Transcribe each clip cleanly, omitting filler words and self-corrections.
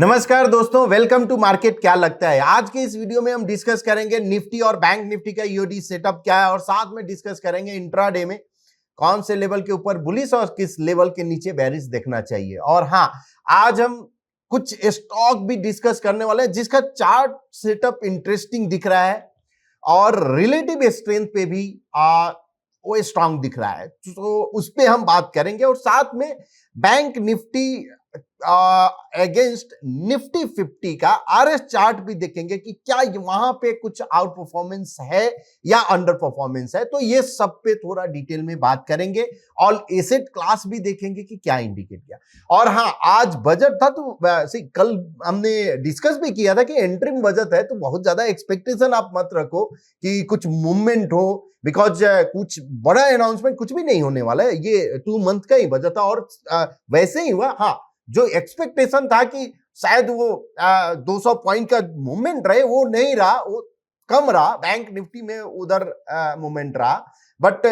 नमस्कार दोस्तों, welcome to market. क्या लगता है आज के इस वीडियो में हम डिस्कस करेंगे निफ्टी और बैंक निफ्टी का ईओडी सेटअप क्या है और साथ में डिस्कस करेंगे इंट्राडे में कौन से लेवल के ऊपर बुलिश और किस लेवल के नीचे बेरिश देखना चाहिए। और हाँ, आज हम कुछ स्टॉक भी डिस्कस करने वाले हैं जिसका चार्ट सेटअप इंटरेस्टिंग दिख रहा है और रिलेटिव स्ट्रेंथ पे भी वो स्ट्रांग दिख रहा है, तो उस पे हम बात करेंगे। और साथ में बैंक निफ्टी अगेंस्ट निफ्टी 50 का आरएस चार्ट भी देखेंगे कि क्या वहां पे कुछ आउट परफॉर्मेंस है या अंडर परफॉर्मेंस है, तो ये सब पे थोड़ा डिटेल में बात करेंगे। ऑल एसेट क्लास भी देखेंगे कि क्या इंडिकेट किया। और हाँ, आज बजट था तो कल हमने डिस्कस भी किया था कि एंट्रिंग बजट है तो बहुत ज्यादा एक्सपेक्टेशन आप मत रखो कि कुछ मूवमेंट हो, बिकॉज कुछ बड़ा अनाउंसमेंट कुछ भी नहीं होने वाला है। ये 2 मंथ का ही बजट था और वैसे ही हुआ। हाँ, जो एक्सपेक्टेशन था कि शायद वो 200 पॉइंट का मूवमेंट रहे, वो नहीं रहा, वो कम रहा। बैंक निफ्टी में उधर मूवमेंट रहा, बट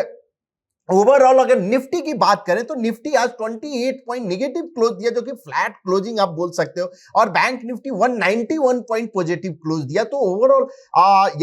ओवरऑल अगर निफ्टी की बात करें तो निफ्टी आज 28 पॉइंट नेगेटिव क्लोज दिया, जो कि फ्लैट क्लोजिंग आप बोल सकते हो, और bank Nifty 191 point positive close दिया। तो ओवरऑल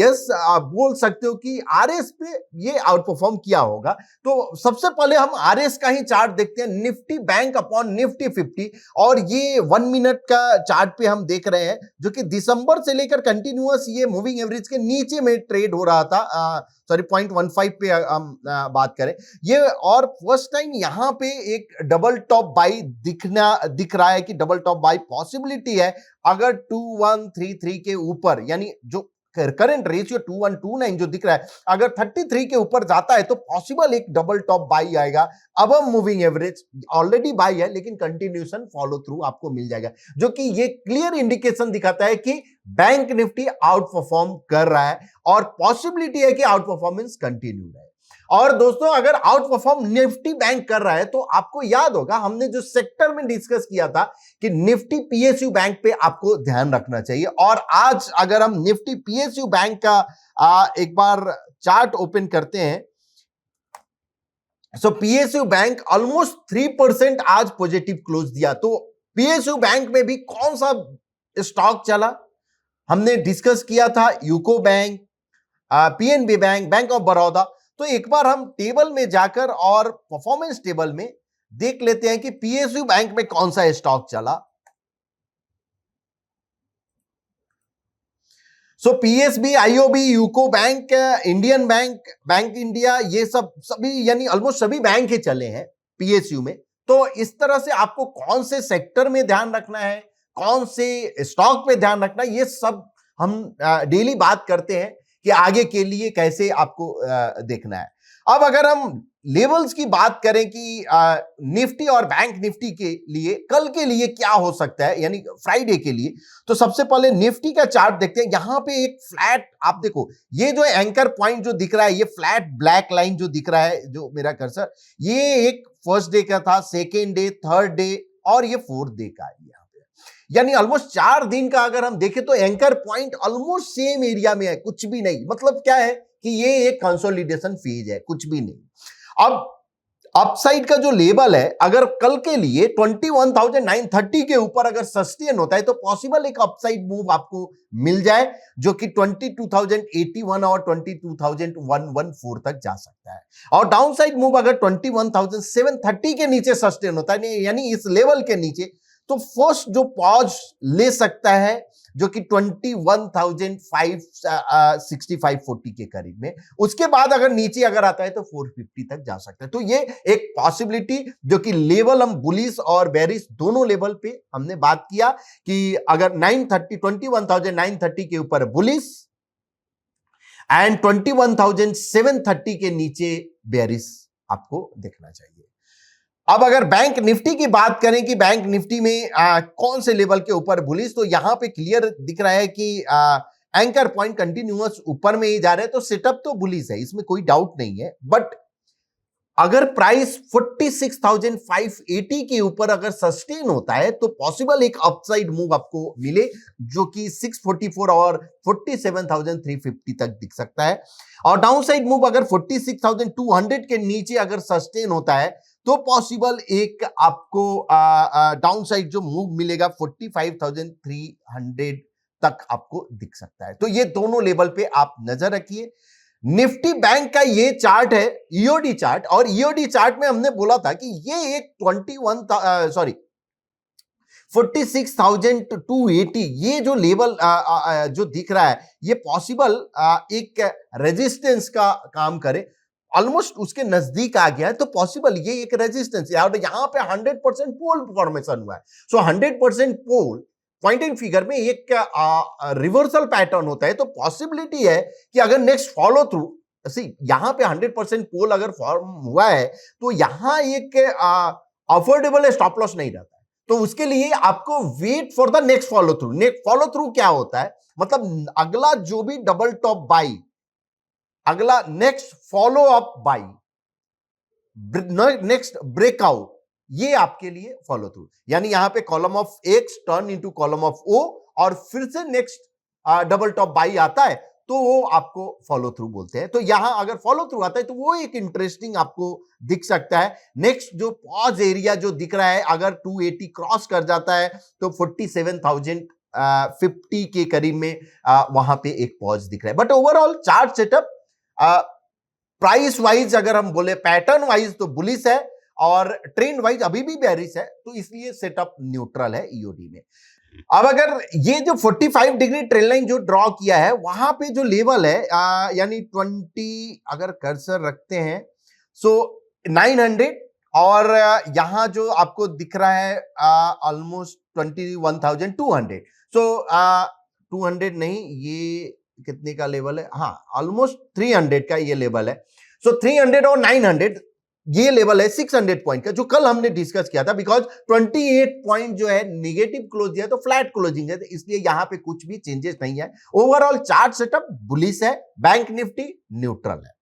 यस बोल सकते हो कि आरएस पे ये आउट परफॉर्म किया होगा। तो सबसे पहले हम आरएस का ही चार्ट देखते हैं, निफ्टी बैंक अपॉन निफ्टी 50, और ये 1 मिनट का चार्ट पे हम देख रहे हैं, जो कि दिसंबर से लेकर कंटिन्यूअस ये मूविंग एवरेज के नीचे में ट्रेड हो रहा था। सॉरी 0.15 पे हम बात करें ये, और फर्स्ट टाइम यहां पे एक डबल टॉप बाई दिख रहा है कि डबल टॉप बाई पॉसिबिलिटी है अगर 2133 के ऊपर, यानी जो करंट रेशियो 2129 जो दिख रहा है, अगर 33 के ऊपर जाता है तो पॉसिबल एक डबल टॉप बाई आएगा। अब हम मूविंग एवरेज ऑलरेडी बाई है लेकिन कंटिन्यूएशन फॉलो थ्रू आपको मिल जाएगा, जो कि ये क्लियर इंडिकेशन दिखाता है कि बैंक निफ्टी आउट परफॉर्म कर रहा है और पॉसिबिलिटी है कि आउट परफॉर्मेंस कंटिन्यू रहे। और दोस्तों, अगर आउट परफॉर्म निफ्टी बैंक कर रहा है तो आपको याद होगा हमने जो सेक्टर में डिस्कस किया था कि निफ्टी पीएसयू बैंक पे आपको ध्यान रखना चाहिए। और आज अगर हम निफ्टी पीएसयू बैंक का एक बार चार्ट ओपन करते हैं, सो पीएसयू बैंक ऑलमोस्ट 3% आज पॉजिटिव क्लोज दिया। तो पीएसयू बैंक में भी कौन सा स्टॉक चला, हमने डिस्कस किया था UCO bank, PNB bank, bank of Baroda. तो एक बार हम टेबल में जाकर और परफॉर्मेंस टेबल में देख लेते हैं कि पीएसयू बैंक में कौन सा स्टॉक चला। So PSB, IOB, UCO bank, Indian bank, bank India, ये सब सभी यानी ऑलमोस्ट सभी बैंक ही चले हैं पीएसयू में। तो इस तरह से आपको कौन से सेक्टर में ध्यान रखना है, कौन से स्टॉक पे ध्यान रखना है, ये सब हम डेली बात करते हैं कि आगे के लिए कैसे आपको देखना है। अब अगर हम लेवल्स की बात करें कि निफ्टी और बैंक निफ्टी के लिए कल के लिए क्या हो सकता है, यानी फ्राइडे के लिए, तो सबसे पहले निफ्टी का चार्ट देखते हैं। यहां पे एक फ्लैट, आप देखो ये जो एंकर पॉइंट जो दिख रहा है, ये फ्लैट ब्लैक लाइन जो दिख रहा है, जो मेरा कर्सर, ये एक फर्स्ट डे का था, सेकेंड डे, थर्ड डे और ये फोर्थ डे का है। यानी ऑलमोस्ट 4 दिन का अगर हम देखें तो anchor point almost same area में है, कुछ भी नहीं। मतलब क्या है कि ये एक कंसोलिडेशन फेज है, कुछ भी नहीं। अब अपसाइड का जो लेवल है, अगर कल के लिए 21,930 के ऊपर अगर सस्टेन होता है तो पॉसिबल एक अपसाइड मूव आपको मिल जाए, जो कि 22,081 और 22,114 तक जा सकता है। और डाउनसाइड मूव अगर 21,730 के नीचे सस्टेन होता है, यानी इस लेवल के नीचे, तो फर्स्ट जो पॉज ले सकता है जो कि 21,565.40 के करीब में, उसके बाद अगर नीचे अगर आता है तो 450 तक जा सकता है। तो ये एक पॉसिबिलिटी, जो कि लेवल हम बुलिश और बेरिश दोनों लेवल पे हमने बात किया कि अगर 21,930 के ऊपर बुलिश एंड 21,730 के नीचे बेरिश आपको देखना चाहिए। अब अगर बैंक निफ्टी की बात करें कि बैंक निफ्टी में कौन से लेवल के ऊपर बुलिश, तो यहां पे क्लियर दिख रहा है कि एंकर पॉइंट कंटिन्यूअस ऊपर में ही जा रहे हैं, तो सेटअप तो बुलिश है, इसमें कोई डाउट नहीं है। बट अगर प्राइस 46,580 के ऊपर अगर सस्टेन होता है तो पॉसिबल एक अपसाइड मूव आपको मिले, जो कि 644 और 47,350 तक दिख सकता है। और डाउनसाइड मूव अगर 46,200 के नीचे अगर सस्टेन होता है तो पॉसिबल एक आपको डाउन साइड जो मूव मिलेगा 45,300 तक आपको दिख सकता है। तो ये दोनों लेवल पे आप नजर रखिए। निफ्टी बैंक का ये चार्ट है ईओडी चार्ट, और ईओडी चार्ट में हमने बोला था कि ये एक 46,280 ये जो लेवल जो दिख रहा है, ये पॉसिबल एक रेजिस्टेंस का काम करे, ऑलमोस्ट उसके नजदीक आ गया है। तो पॉसिबल ये एक रेजिस्टेंस, यहां पे 100% पोल फॉर्मेशन हुआ है। सो 100% पोल पॉइंटिंग फिगर में एक रिवर्सल पैटर्न होता है। तो पॉसिबिलिटी है कि अगर नेक्स्ट फॉलो थ्रू, यहां पे 100% पोल अगर फॉर्म हुआ है तो यहां एक अफोर्डेबल स्टॉप लॉस नहीं रहता है। तो उसके लिए आपको wait for the next follow through. Next follow through क्या होता है, मतलब अगला जो भी डबल टॉप बाई, अगला next follow up buy, next breakout, ये आपके लिए फॉलो थ्रू। यानी यहां पे column of X turn into column of O, और फिर से नेक्स्ट डबल टॉप बाई आता है तो वो आपको फॉलो थ्रू बोलते हैं। तो यहां अगर फॉलो थ्रू आता है तो वो एक इंटरेस्टिंग आपको दिख सकता है। नेक्स्ट जो पॉज एरिया जो दिख रहा है, अगर 280 क्रॉस कर जाता है तो 47,050 के करीब में वहां पे एक पॉज दिख रहा है। But overall chart setup price wise अगर हम बोले, पैटर्न वाइज तो बुलिश है, और ट्रेंड वाइज अभी भी बेरिश है। तो इसलिए सेटअप न्यूट्रल है ईओडी में। अब अगर ये जो 45 डिग्री ट्रेल लाइन जो ड्रॉ किया है, वहां पे जो लेवल है यानी 20, अगर कर्सर रखते हैं सो 900, और यहां जो आपको दिख रहा है ऑलमोस्ट 21,200। सो 200 नहीं, ये कितने का लेवल है, हाँ ऑलमोस्ट 300 का ये लेवल है। सो 300 और 900 ये लेवल है 600 पॉइंट का, जो कल हमने डिस्कस किया था। बिकॉज 28 पॉइंट जो है निगेटिव क्लोज दिया, तो फ्लैट क्लोजिंग है, तो इसलिए यहां पे कुछ भी चेंजेस नहीं है। ओवरऑल चार्ट सेटअप बुलिश है, बैंक निफ्टी न्यूट्रल है।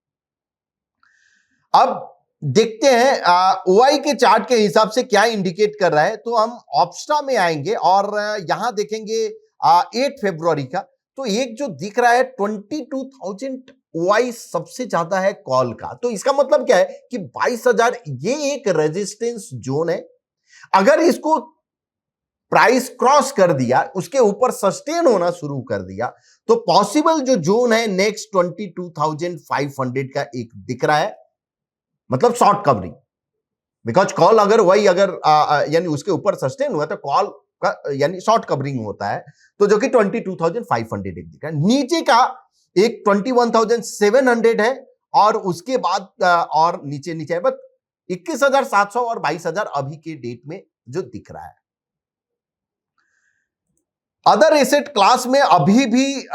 अब देखते हैं ओआई के चार्ट के हिसाब से क्या इंडिकेट कर रहा है। तो हम ऑप्स्टा में आएंगे और यहां देखेंगे 8 फरवरी का। तो एक जो दिख रहा है 22,000 ओआई सबसे ज्यादा है कॉल का। तो इसका मतलब क्या है कि 22,000 ये एक रेजिस्टेंस जोन है। अगर इसको प्राइस क्रॉस कर दिया, उसके ऊपर सस्टेन होना शुरू कर दिया, तो पॉसिबल जो जोन है नेक्स्ट 22,500 का एक दिख रहा है, मतलब शॉर्ट कवरिंग। बिकॉज कॉल अगर वही अगर यानी उसके ऊपर सस्टेन हुआ तो कॉल का यानी शॉर्ट कवरिंग होता है। तो जो कि 22,500 एक दिख रहा है। नीचे का एक 21,700 है, और उसके बाद और नीचे नीचे है, बट 21,700 और 22,000 अभी के डेट में जो दिख रहा है। अदर एसेट क्लास में अभी भी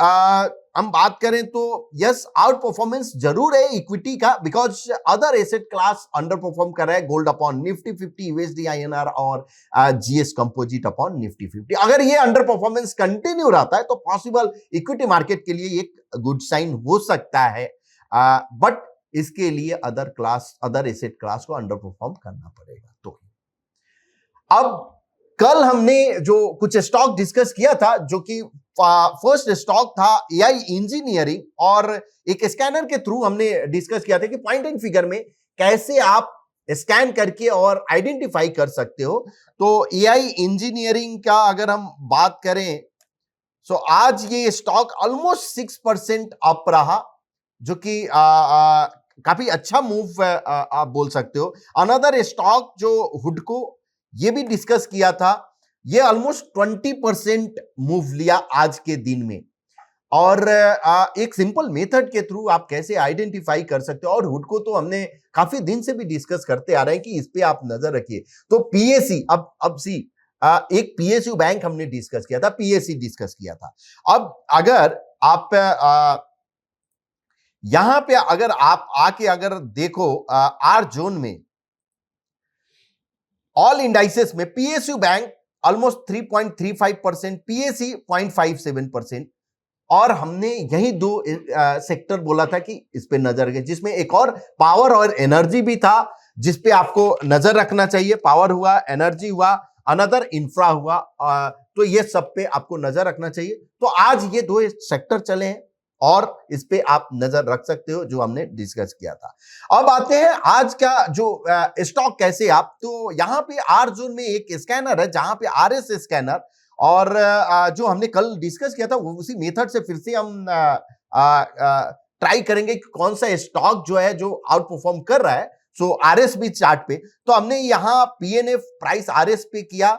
हम बात करें तो यस, आउट परफॉर्मेंस जरूर है इक्विटी का, because other asset class under perform कर रहा है। Gold upon Nifty 50, USD INR और जीएस कंपोजिट अपॉन निफ्टी 50। अगर ये अंडर परफॉर्मेंस कंटिन्यू रहता है तो पॉसिबल इक्विटी मार्केट के लिए एक गुड साइन हो सकता है, बट इसके लिए अदर एसेट क्लास को अंडर परफॉर्म करना पड़ेगा। तो अब कल हमने जो कुछ स्टॉक डिस्कस किया था, जो कि फर्स्ट स्टॉक था एआई इंजीनियरिंग, और एक स्कैनर के थ्रू हमने डिस्कस किया था कि पॉइंट एंड फिगर में कैसे आप स्कैन करके और आइडेंटिफाई कर सकते हो। तो एआई इंजीनियरिंग का अगर हम बात करें, सो आज ये स्टॉक ऑलमोस्ट 6% अप रहा, जो कि काफी अच्छा मूव आप बोल सकते हो। अनदर स्टॉक जो हुडको, ये भी डिस्कस किया था, ये ऑलमोस्ट 20% मूव लिया आज के दिन में। और एक सिंपल मेथड के थ्रू आप कैसे आइडेंटिफाई कर सकते हो, और हुडको तो हमने काफी दिन से भी डिस्कस करते आ रहे हैं कि इस पे आप नजर रखिए। तो पीएससी, अब सी एक पीएसयू बैंक हमने डिस्कस किया था, पीएससी डिस्कस किया था। अब अगर आप यहां पे अगर आप आके अगर देखो आर जोन में ऑल इंडाइसेस में पीएसयू बैंक ऑलमोस्ट 3.35%, पीएससी 0.57%, और हमने यही दो सेक्टर बोला था कि इस पे नजर रखें, जिसमें एक और पावर और एनर्जी भी था जिस पे आपको नजर रखना चाहिए। पावर हुआ, एनर्जी हुआ, अनदर इंफ्रा हुआ, तो ये सब पे आपको नजर रखना चाहिए। तो आज ये दो सेक्टर चले हैं, और इस पे आप नजर रख सकते हो, जो हमने डिस्कस किया था। अब आते हैं आज का जो स्टॉक कैसे आप, तो यहाँ पे आर जोन में एक स्कैनर है जहां पे आरएस स्कैनर, और जो हमने कल डिस्कस किया था उसी मेथड से फिर से हम ट्राई करेंगे कि कौन सा स्टॉक जो है जो आउट परफॉर्म कर रहा है। सो आरएस भी चार्ट पे, तो हमने यहाँ पीएनएफ प्राइस आरएस पे किया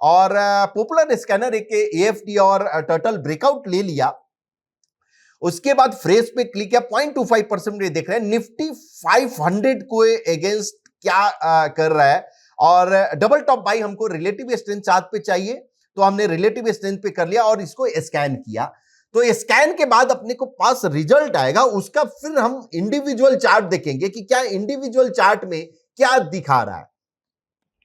और पॉपुलर स्कैनर एक एएफटी और टर्टल ब्रेकआउट ले लिया। उसके बाद फ्रेश पे क्लिक किया, 0.25% देख रहे हैं। निफ्टी 500 को अगेंस्ट क्या कर रहा है, और डबल टॉप बाई हमको रिलेटिव स्ट्रेंथ चार्ट पे चाहिए, तो हमने रिलेटिव स्ट्रेंथ पे कर लिया और इसको स्कैन किया। तो स्कैन के बाद अपने को पास रिजल्ट आएगा, उसका फिर हम इंडिविजुअल चार्ट देखेंगे कि क्या इंडिविजुअल चार्ट में क्या दिखा रहा है।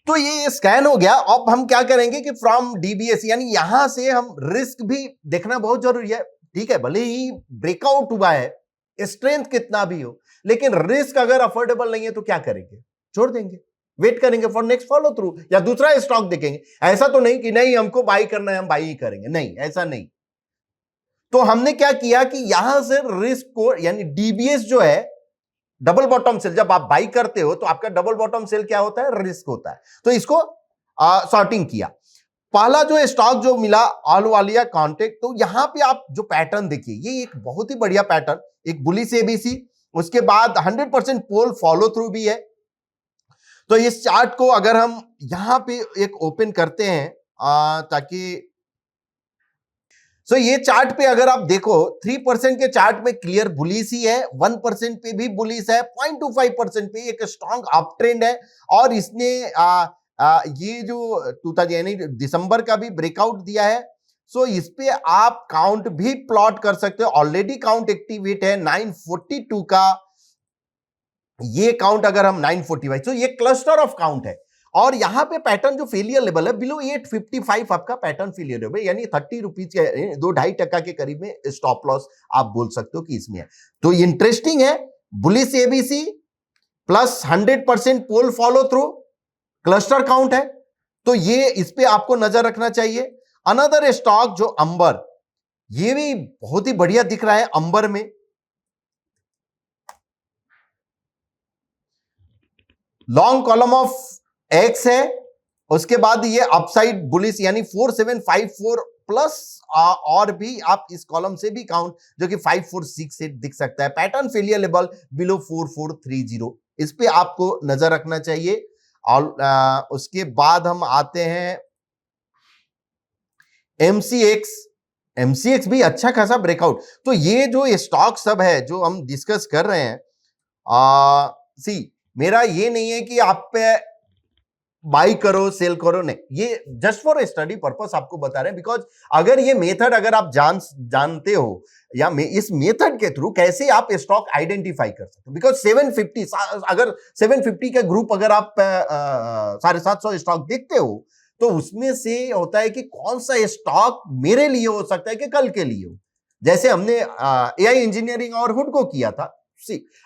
तो ये स्कैन हो गया। अब हम क्या करेंगे कि फ्रॉम डीबीएस, यानी यहां से हम रिस्क भी देखना बहुत जरूरी है। ठीक है, भले ही ब्रेकआउट हुआ है, स्ट्रेंथ कितना भी हो, लेकिन रिस्क अगर अफोर्डेबल नहीं है तो क्या करेंगे, छोड़ देंगे, वेट करेंगे फॉर नेक्स्ट फॉलो थ्रू, या दूसरा स्टॉक देखेंगे। ऐसा तो नहीं कि नहीं हमको बाई करना है हम बाई ही करेंगे, नहीं, ऐसा नहीं। तो हमने क्या किया कि यहां से रिस्क को, यानी डीबीएस जो है डबल बॉटम सेल, जब आप बाई करते हो तो आपका डबल बॉटम सेल क्या होता है, रिस्क होता है। तो इसको सॉर्टिंग किया। पहला जो स्टॉक जो मिला अहलुवालिया कॉन्टेक्ट, तो यहां पे आप जो पैटर्न देखिए, ये एक बहुत ही बढ़िया पैटर्न, एक बुलिश एबीसी, उसके बाद 100% पोल फॉलो थ्रू भी है। तो इस चार्ट को अगर हम यहां पे एक ओपन करते हैं ताकि सो ये चार्ट पे अगर आप देखो 3% के चार्ट में क्लियर बुलिश ही है, 1% पे भी बुलिश है, 0.25% पे एक स्ट्रॉन्ग अप ट्रेंड है, और इसने ये जो 2000 यानी दिसंबर का भी ब्रेकआउट दिया है। सो इस पे आप काउंट भी प्लॉट कर सकते हो। ऑलरेडी काउंट एक्टिवेट है 942 का, ये काउंट अगर हम 945, तो ये क्लस्टर ऑफ काउंट है। और यहां पे पैटर्न जो फेलियर लेवल है बिलो 855 आपका पैटर्न फेलियर लेवल, यानी 30 रुपीज के 2-2.5% के करीब में स्टॉप लॉस आप बोल सकते हो कि इसमें है। तो इंटरेस्टिंग है, बुलिश एबीसी प्लस 100% पोल फॉलो थ्रू, क्लस्टर काउंट है, तो ये इस पे आपको नजर रखना चाहिए। अनदर स्टॉक जो अंबर, ये भी बहुत ही बढ़िया दिख रहा है। अंबर में लॉन्ग कॉलम ऑफ एक्स है, उसके बाद ये अपसाइड बुलिश, यानी 4754 प्लस, और भी आप इस कॉलम से भी काउंट जो कि 5468 दिख सकता है। पैटर्न फेलियर लेवल बिलो 4430, इस पे आपको नजर रखना चाहिए। और उसके बाद हम आते हैं एमसीएक्स भी अच्छा खासा ब्रेकआउट। तो ये जो स्टॉक सब है जो हम डिस्कस कर रहे हैं, मेरा ये नहीं है कि आप पे बाई करो सेल करो, नहीं, ये जस्ट फॉर स्टडी पर्पस आपको बता रहे हैं। बिकॉज अगर ये मेथड अगर आप जानते हो, या इस मेथड के थ्रू कैसे आप स्टॉक आइडेंटिफाई कर सकते हो। बिकॉज 750, अगर 750 का ग्रुप अगर आप 750 स्टॉक देखते हो, तो उसमें से होता है कि कौन सा स्टॉक मेरे लिए हो सकता है कि कल के लिए हो। जैसे हमने एआई इंजीनियरिंग और हुडको किया था,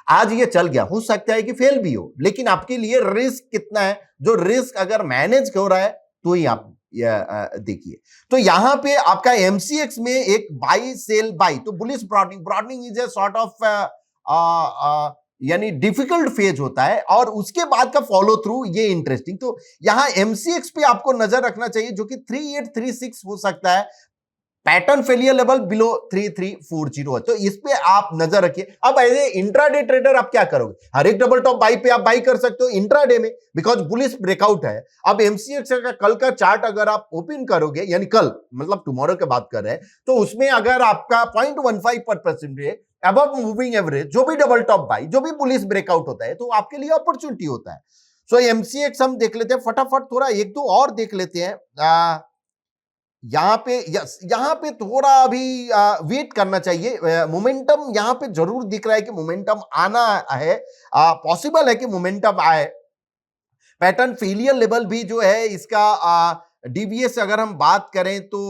आज ये चल गया, हो सकता है कि फेल भी हो, लेकिन आपके लिए रिस्क कितना है, जो रिस्क अगर मैनेज हो रहा है तो ही आप देखिए। तो यहां पे आपका एमसीएक्स में एक बाई सेल बाई, तो bullish broadening is a sort of यानी डिफिकल्ट फेज होता है, और उसके बाद का फॉलो थ्रू ये इंटरेस्टिंग। तो यहां एमसीएक्स पे आपको नजर रखना चाहिए, जो कि 3836 हो सकता है। पैटर्न फेलियर लेवल बिलो 3340 है, तो इस पे आप नजर रखिए। अब एज ए इंट्राडे ट्रेडर आप क्या करोगे, हर एक डबल टॉप बाई पे आप बाई कर सकते हो इंट्राडे में, बिकॉज बुलिश ब्रेकआउट है। अब एमसीएक्स का कल का चार्ट अगर आप ओपन करोगे, यानी कल मतलब टुमारो की बात कर रहे हैं, तो उसमें अगर आपका 0.15% अबव मूविंग एवरेज, जो भी डबल टॉप बाई, जो भी बुलिश ब्रेकआउट होता है, तो आपके लिए अपॉर्चुनिटी होता है। सो एमसीएक्स हम देख लेते हैं फटाफट, थोड़ा एक दो और देख लेते हैं। यहां पे थोड़ा अभी वेट करना चाहिए। मोमेंटम यहां पे जरूर दिख रहा है कि मोमेंटम आना है, पॉसिबल है कि मोमेंटम आए। पैटर्न फेलियर लेवल भी जो है इसका डीबीएस अगर हम बात करें तो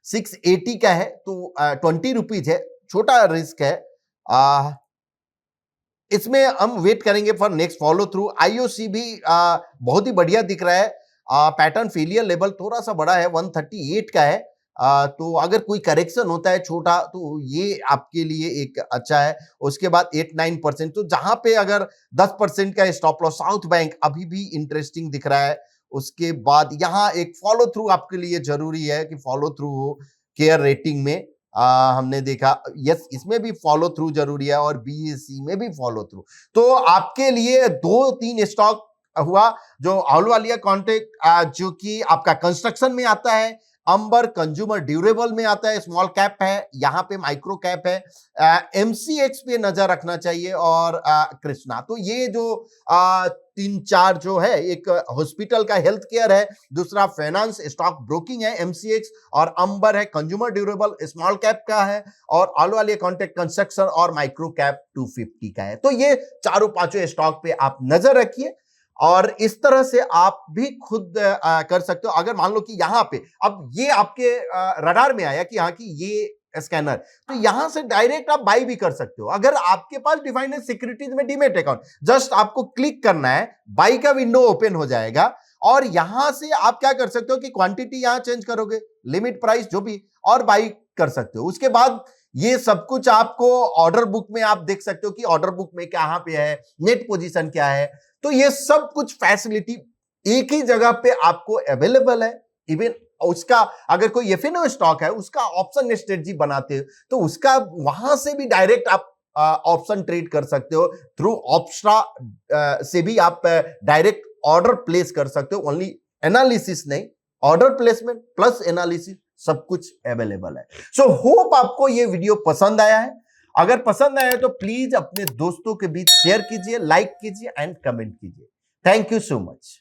680 का है, तो 20 रुपीज है, छोटा रिस्क है। इसमें हम वेट करेंगे for next follow through. IOC भी बहुत ही बढ़िया दिख रहा है। पैटर्न फेलियर लेवल थोड़ा सा बड़ा है, 138 का है, तो अगर कोई करेक्शन होता है छोटा तो ये आपके लिए एक अच्छा है। उसके बाद 8-9%, तो जहां पे अगर 10% का स्टॉप लॉस, साउथ बैंक अभी भी इंटरेस्टिंग दिख रहा है। उसके बाद यहाँ एक फॉलो थ्रू आपके लिए जरूरी है कि फॉलो थ्रू हो। केयर रेटिंग में हमने देखा, यस इसमें भी फॉलो थ्रू जरूरी है और बीएससी में भी फॉलो थ्रू। तो आपके लिए 2-3 स्टॉक हुआ जो अहलुवालिया कॉन्टेक्ट जो कि आपका कंस्ट्रक्शन में आता है, अंबर कंज्यूमर ड्यूरेबल में आता है, स्मॉल कैप है, यहाँ पे माइक्रो कैप है, एमसीएक्स पे नजर रखना चाहिए और कृष्णा। तो ये जो 3-4 जो है, एक हॉस्पिटल का हेल्थ केयर है, दूसरा फाइनेंस स्टॉक ब्रोकिंग है एमसीएक्स, और अंबर है कंज्यूमर ड्यूरेबल स्मॉल कैप का है, और अहलुवालिया कॉन्टेक्ट कंस्ट्रक्शन और माइक्रो कैप 250 का है। तो ये चारों पांचों स्टॉक पे आप नजर रखिए और इस तरह से आप भी खुद कर सकते हो। अगर मान लो कि यहां पे अब ये आपके रडार में आया कि हाँ कि ये स्कैनर, तो यहां से डायरेक्ट आप बाई भी कर सकते हो। अगर आपके पास डिफाइंड सिक्योरिटीज में डीमेट अकाउंट, जस्ट आपको क्लिक करना है, बाई का विंडो ओपन हो जाएगा और यहां से आप क्या कर सकते हो कि क्वांटिटी यहां चेंज करोगे, लिमिट प्राइस जो भी, और बाई कर सकते हो। उसके बाद ये सब कुछ आपको ऑर्डर बुक में आप देख सकते हो कि ऑर्डर बुक में कहां पे है, नेट पोजीशन क्या है। तो ये सब कुछ फैसिलिटी एक ही जगह पे आपको अवेलेबल है। इवन उसका अगर कोई एफएनओ स्टॉक है, उसका ऑप्शन स्ट्रेटजी बनाते हो तो उसका वहां से भी डायरेक्ट आप ऑप्शन ट्रेड कर सकते हो। थ्रू ऑप्स्ट्रा से भी आप डायरेक्ट ऑर्डर प्लेस कर सकते हो। ओनली एनालिसिस नहीं, ऑर्डर प्लेसमेंट प्लस एनालिसिस सब कुछ अवेलेबल है। सो होप आपको ये वीडियो पसंद आया है। अगर पसंद आया तो प्लीज अपने दोस्तों के बीच शेयर कीजिए, लाइक कीजिए एंड कमेंट कीजिए। Thank you so much.